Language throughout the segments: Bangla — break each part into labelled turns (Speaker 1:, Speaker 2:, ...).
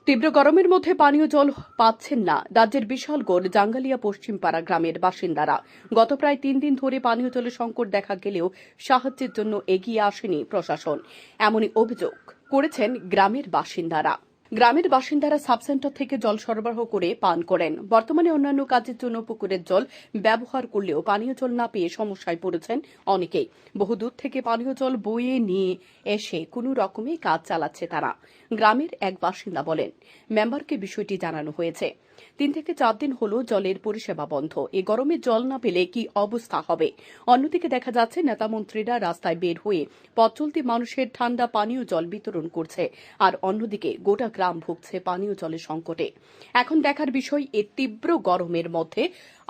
Speaker 1: তীব্র গরমের মধ্যে পানীয় জল পাচ্ছেন না রাজ্যের বিশালগড় জাঙ্গালিয়া পশ্চিমপাড়া গ্রামের বাসিন্দারা। গত প্রায় 3 দিন ধরে পানীয় জলের সংকট দেখা গেলেও সাহায্যের জন্য এগিয়ে আসেনি প্রশাসন, এমনই অভিযোগ করেছেন গ্রামের বাসিন্দারা সাবসেন্টার থেকে জল সরবরাহ করে পান করেন। বর্তমানে অন্যান্য কাজের জন্য পুকুরের জল ব্যবহার করলেও পানীয় জল না পেয়ে সমস্যায় পড়েছেন অনেকেই। বহুদূর থেকে পানীয় জল বয়ে নিয়ে এসে কোনো রকমে কাজ চালাচ্ছে তারা। গ্রামের এক বাসিন্দা বলেন, মেম্বারকে বিষয়টি জানানো হয়েছে। 3 থেকে 4 দিন হলো জলের পরিষেবা বন্ধ। এই গরমে জল না পেলে কি অবস্থা হবে? অন্যদিকে দেখা যাচ্ছে নেতা মন্ত্রীরা রাস্তায় বের হয়ে পথ চলতি মানুষের ঠান্ডা পানীয় জল বিতরণ করছে, আর অন্যদিকে গোটা গ্রাম ভুগছে পানীয় জলের সংকটে। এখন দেখার বিষয়, এই তীব্র গরমের মধ্যে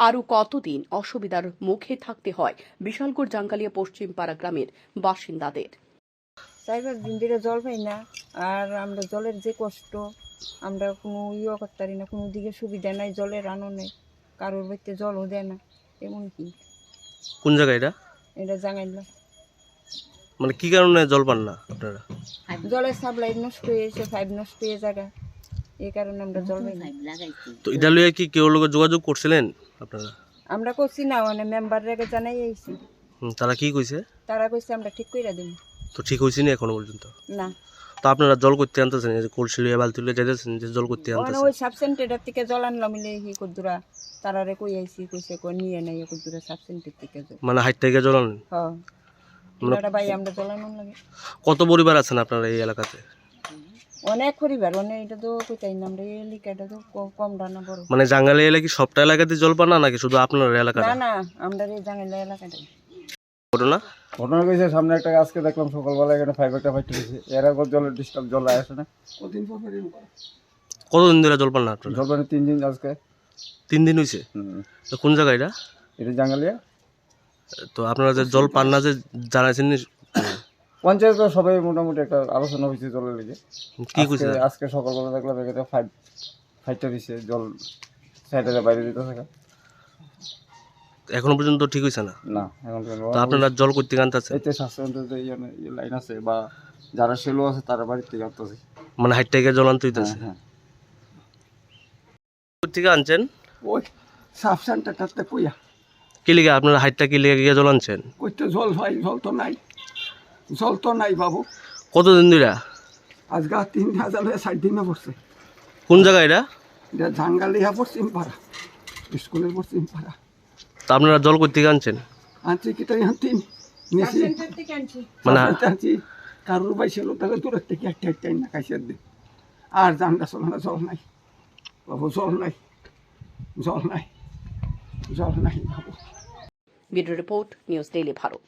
Speaker 1: আরও কতদিন অসুবিধার মুখে থাকতে হয় বিশালগড় জাঙ্গালিয়া পশ্চিমপাড়া গ্রামের বাসিন্দাদের।
Speaker 2: 4-5 দিন ধরে জল পাই না, আর আমরা জলের যে কষ্ট, আমরা কোনো করতে পারি না, কোনো দিকে সুবিধা নাই, জলের আনো নেই, কারোর বাড়িতে জলও দেয় না। এমন কি
Speaker 3: কোন জায়গা
Speaker 2: এটা জানাইলা
Speaker 3: মানে কি কারণে জল পান না আপনারা?
Speaker 2: জলের সাপ্লাই নষ্ট হয়েছে, পাইপ নষ্ট হয়ে জায়গা, এই কারণে আমরা জল পাই না।
Speaker 3: তো এটা লইয়া কি কেউ লোক যোগাযোগ করছিলেন আপনারা?
Speaker 2: আমরা করছি না, মানে মেম্বার রেগে জানাই আইছি।
Speaker 3: তারা কি কইছে?
Speaker 2: তারা কইছে আমরা ঠিক কইরা দেব।
Speaker 3: তো ঠিক হইছে না এখনো পর্যন্ত?
Speaker 2: না।
Speaker 3: তো আপনারা জল করতে আনতেছেন, যে কলসি লইয়া বালতি লইয়া যাইতেছেন, যে জল করতে
Speaker 2: মানে
Speaker 3: আনতেছেন?
Speaker 2: ওই সাব সেন্টার থেকে জল আনলাম মিলে কি কদ্দুরা তারারে কই আইছি, কইছে কই নিয়ে নাই কদ্দুরা সাব সেন্টার থেকে জল।
Speaker 3: মানে হাইট থেকে জল আনেন?
Speaker 2: হ্যাঁ, আমরা ভাই আমরা জল আনন লাগে।
Speaker 3: কত পরিবার আছেন আপনারা এই এলাকাতে?
Speaker 2: অনেক পরিবার, অনেক, এটা তো কইতাই না আমরা, এই এলাকাটা তো কম না বড়।
Speaker 3: মানে জাঙ্গালিয়া এলাকা কি সবটা এলাকাতে জল পান না, নাকি শুধু আপনার এলাকাটা?
Speaker 2: না, আমরা এই জাঙ্গালিয়া এলাকাটাই।
Speaker 4: ঘটনা কইছে সামনে একটা আজকে দেখলাম সকালবেলা এখানে একটা ফাইট হয়েছে, এর আগে জলের ডিস্টার্ব, জল আসে না।
Speaker 3: কতদিন ধরে জল পান না আপনারা?
Speaker 4: জল 3 দিন, আজকে
Speaker 3: 3 দিন হয়েছে। তো কোন জায়গা এটা?
Speaker 4: এটা জাঙ্গালিয়া।
Speaker 3: তো আপনারা যে জল পান না যে জানাইছেন
Speaker 4: পঞ্চায়েত সবাই মোটামুটি একটা আলোচনা হয়েছে জলের লেগে।
Speaker 3: কি কইছে?
Speaker 4: আজকে সকালবেলা দেখলাম এখানে ফাইটটা দিছে, জল সাইডে বাইরে দিতে থাকে।
Speaker 3: এখনো পর্যন্ত ঠিক হইছে না?
Speaker 4: না, এখন
Speaker 3: তো আপনারা জল করতে আনতেছেন?
Speaker 4: এতে স্বাস্থ্য লাইন আছে বা যারা সেলো আছে তারা বাড়ির থেকে আনতেছে,
Speaker 3: মানে হাইট থেকে জল আনতে হইতেছে।
Speaker 4: হ্যাঁ।
Speaker 3: থেকে আনছেন
Speaker 5: ওই সাব সেন্টারটাতে কইয়া
Speaker 3: কি লিগে? আপনারা হাইটটা কি লিগে গিয়ে জল আনছেন?
Speaker 5: কইতে জল ভাই, জল তো নাই বাবু।
Speaker 3: কতদিন ধরে?
Speaker 5: আজকে 3,4 দিনে পড়ছে।
Speaker 3: কোন জায়গা এটা?
Speaker 5: এটা জাঙ্গালিয়া পশ্চিম পাড়া, স্কুলের পশ্চিম পাড়া।
Speaker 3: তা আপনারা জল করতে আনছেন?
Speaker 5: আনছি কিটা আনছি নিছি,
Speaker 3: মানে
Speaker 5: আনছি কারোর বাইসে লোক তাহলে দূরের থেকে একটা না খাইছে দিন। আর জানটা চলে না, জল নাই বাবু, জল নাই বাবু।
Speaker 1: Bureau report, news daily Bharat.